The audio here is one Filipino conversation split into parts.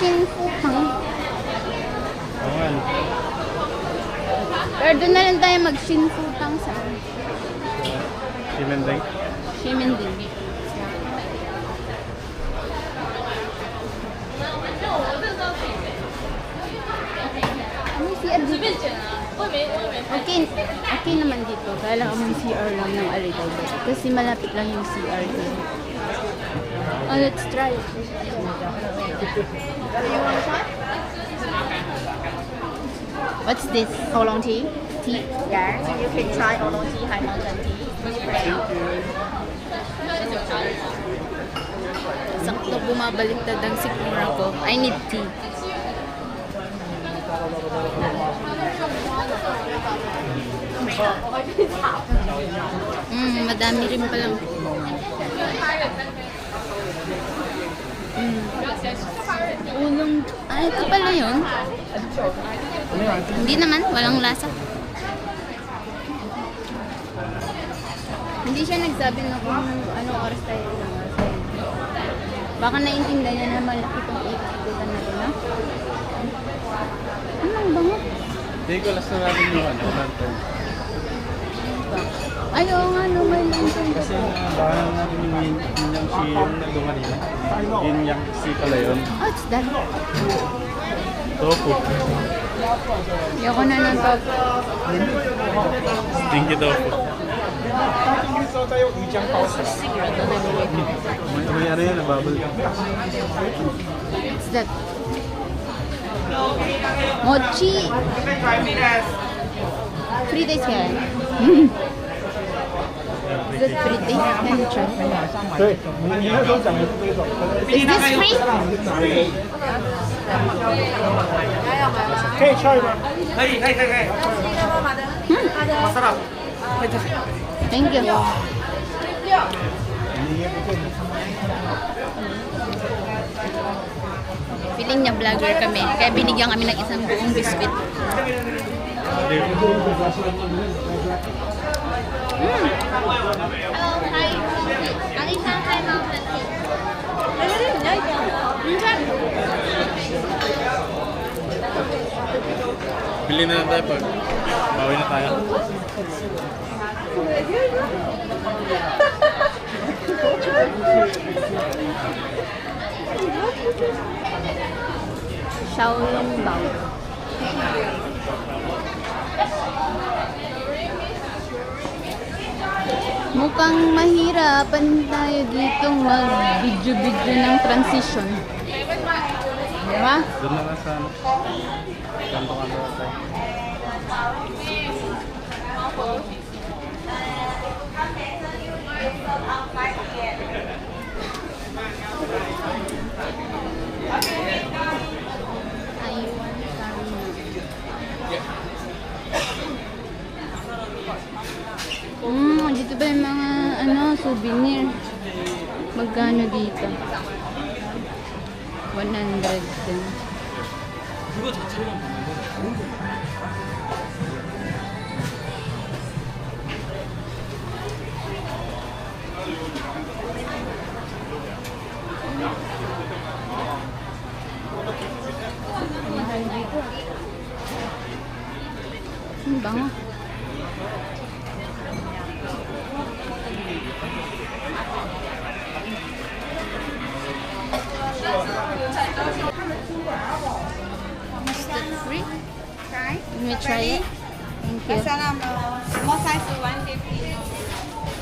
Shinfutang. Ayan. Pero doon na lang tayo mag-Shinfutang sa Simendeng. Shimending. Ano yung CR dito? Okay naman dito. Kaya lang ang CR lang ng Aritay. Kasi malapit lang yung CR dito. Oh, let's try it. What's this? Oolong tea? Tea? Yes, you can try oolong tea, high mountain tea. Sakto bumabaliktad ang sikmura ko. I need tea. Madami rin palang. Ulong. Ah, ito pala yun. Hindi naman, walang lasa. Hindi siya nagsabi na kung anong oras tayo lang. Baka naiintindihan niya na malaki itong ikot-ikutan na ito, no? Anong bango? Hindi ko last na natin yung lantern. Ay, oo nga, no, may lantern. Kasi bahan natin yung yin yang si yung nandun kanina. Yin yang si pala yun. Oh, it's that. Tofu. Ayoko na ng tofu. Stinky tofu. May ano yan, nababal ka. What's that? Mochi. 3 days kaya? Is that 3 days? Can you try? Is this free? 可以敲一个。可以。马萨拉，快点。 Thank you. Feeling niya vlogger kami, kaya binigyan kami ng isang buong biscuit. Bili na lang tayo pag bawi na tayo. Shaolong Bao. Mukhang mahirapan tayo dito mag-video-video ng transition. Diba? Doon na lang sa ano. Kanto-kanto tayo. Dito ba yung mga souvenir? Magkano dito? 100 din. Mahal dito. Ang bango. Is that free? Try. Let me try it. Thank you. Masala mo. More size 150.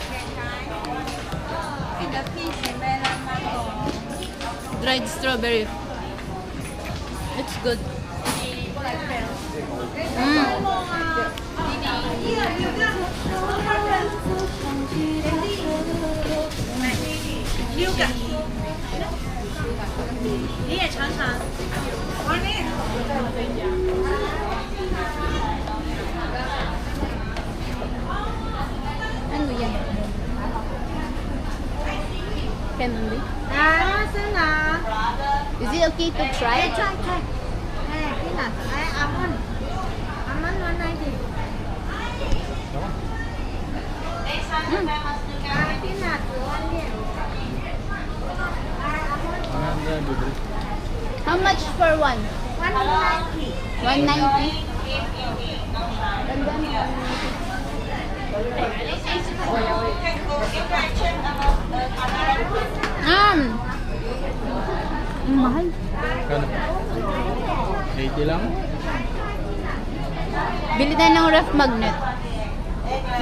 Okay, try. In the peach and melon mango. Dried strawberry. It's good. Ano yan? Candy? Is it okay to try? Try. Peanut. Almond. Almond 190. Peanut 1 year. Ano yan, bibili? How How much for one? 190. 190? Ganda niya. Ang mahal. Kano? 80 lang? Bili tayo ng ref magnet.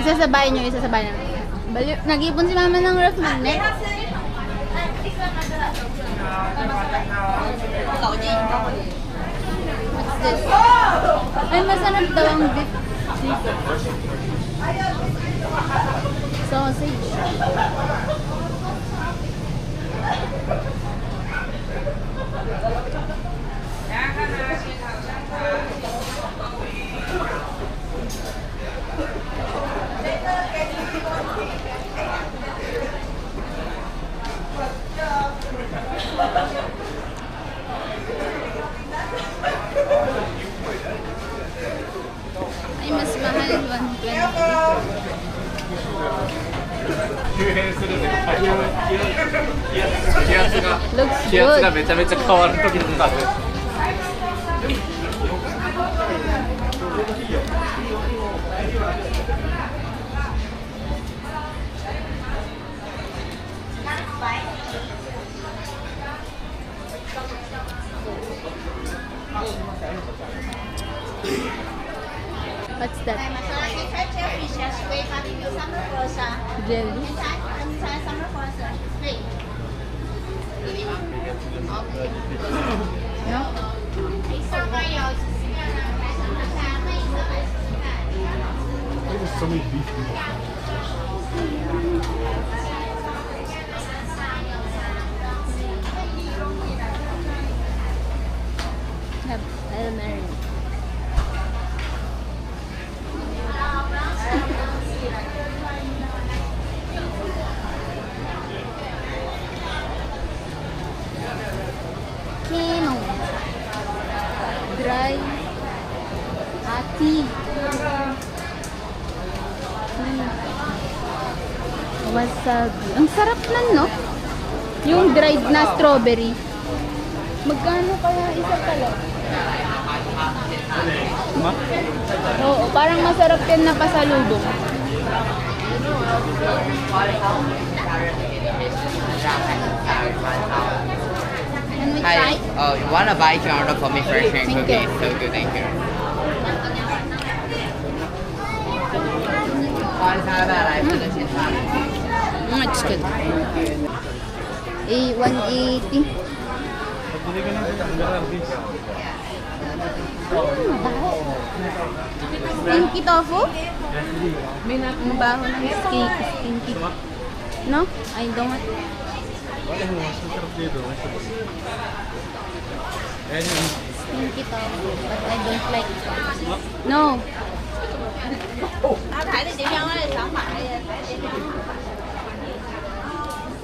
Isasabay nyo, isasabay na. Nag-ipon si mama ng ref magnet. What's this? Ay, masarap daw ang beef dito. Sausage. Ay, mas mahal 120. Looks 気圧が good. めちゃめちゃ変わる時の数。 What's that? Jelly? No? So many beef. Have calamari. Kino. Dry. Ati. Wasabi. Ang sarap nan, no? Yung dried na strawberry. Magkano kaya isa pala? Ma? Oo, parang masarap yan na pasalubong. Can we try? Hi. Oh, you wanna buy your order for me first and Thank cookie? you. So good, thank you. It's good. 180. Pagdili ka natin ang garang beef. Stinky tofu? Ang baho ng stinky. No? I don't. Wala mo, mas masarap dito. Ayan yung Stinky tofu. But I don't like it. No.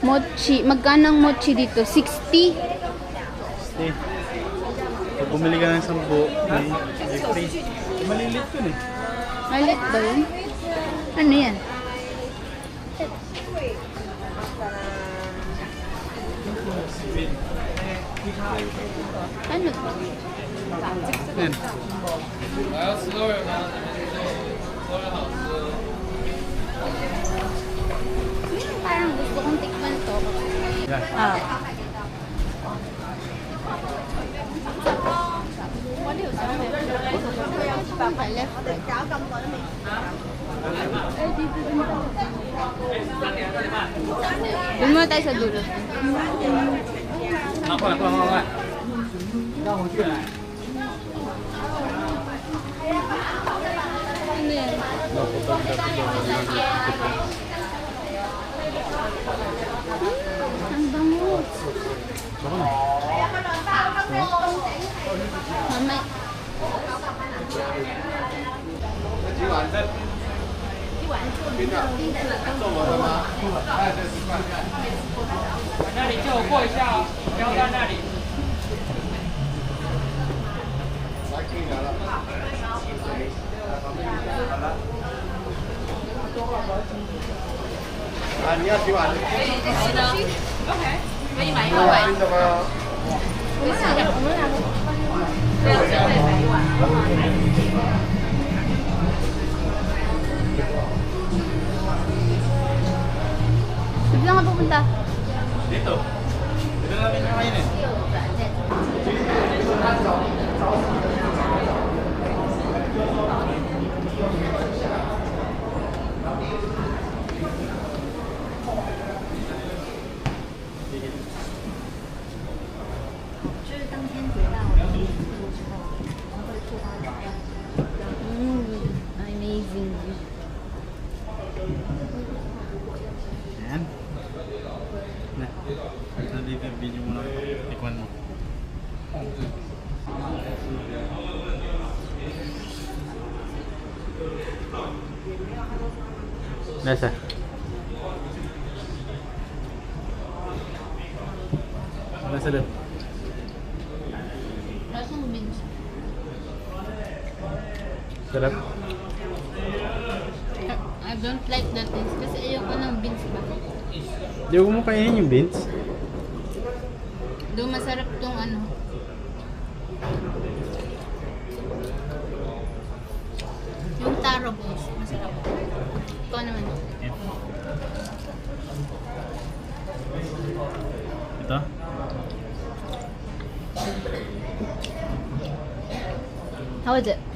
Mochi. Magkano ang mochi dito? 60? stay. Pag bumili ka ng 10, may free. Malilit yun eh. Malit ba yun? Ano yan? Ano to? Yan. Parang gusto kong tikman to. Yan. Ah. Doon muna tayo sa dulo. Ako. Ano yan? Ang bango. Mamay. Bigla nga pupunta. Dito. Dito na namin kakainin. Amazing. Ayan. Na. Nandito yung video mo na. Tikman mo. Nasa? Nasa doon? Lasang beans. Sarap? I don't like that beans kasi ayoko ng beans ba. Di ko mo kainin yung beans? Doon masarap tong ano. Yung taro beans, masarap. Ito naman. Ito? How is it?